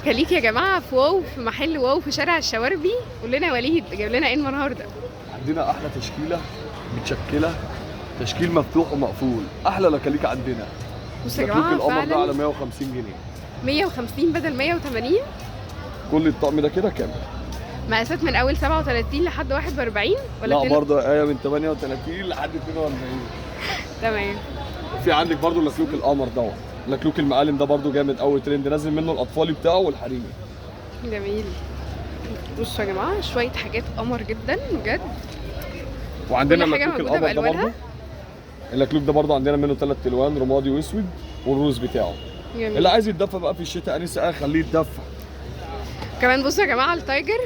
خليك يا جماعه في واو، في محل واو في شارع الشواربي. قول لنا يا وليد جايب لنا ايه النهارده؟ عندنا احلى تشكيله متشكله، تشكيل مفتوح ومقفول، احلى لكاليك عندنا. بصوا يا لكلوك جماعه القمر ده على فعلا 150 جنيه. 150 بدل 180. كل الطقم ده كده كامل. مقاسات من اول 37 لحد 41 ولا لا برضه ايه، من 38 لحد 42. تمام. في عندك برضه لكلوك القمر دوت، لكلوك المعالم ده برضه جامد قوي، ترند نازل منه الاطفالي بتاعه والحريمي. جميل. بصوا يا جماعه شويه حاجات قمر جدا بجد. وعندنا كل حاجة لكلوك موجودة القمر ده بألوانها. برضه. اللكلوك ده برضه عندنا منه 3 الوان، رمادي واسود والروز بتاعه. جميل. اللي عايز يتدفى بقى في الشتاء انسه خليه يتدفى. كمان بصوا يا جماعه التايجر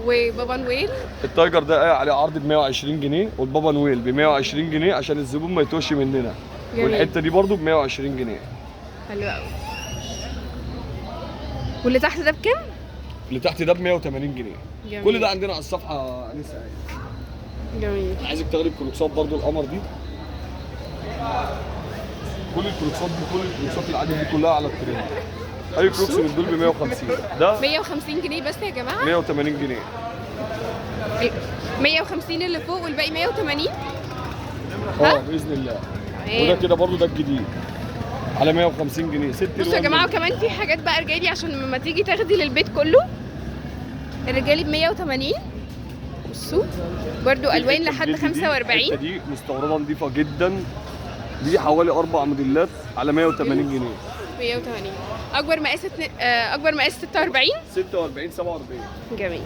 وبابا نويل. التايجر ده عليه عرض ب 120 جنيه والبابا نويل ب 120 جنيه عشان الزبون ما يتوهش مننا. جميل. والحته دي برضه ب 120 جنيه. حلو قوي. واللي تحت ده بكام؟ اللي تحت ده ب 180 جنيه. جميل. كل ده عندنا على الصفحه انسه. جميل. عايزك تغلب كروكسات برضه القمر دي. كل الكروكسات دي، كل الكروكسات اللي عندي دي كلها على الترند. اي كروكس من دول ب 150. ده 150 جنيه بس يا جماعه. 180 جنيه. 150 اللي فوق والباقي 180. ها؟ باذن الله. تمام. وده كده برضه ده الجديد على 150 جنيه. ست بصوا يا جماعه وكمان في حاجات بقى رجالي عشان لما تيجي تاخدي للبيت كله. الرجالي ب 180. بصوا برضو الوان لحد 45. الحته دي مستورده نظيفه جدا. دي حوالي 4 موديلات على 180 جنيه. 180. اكبر مقاس اكبر مقاس 46. 46 47. جميل.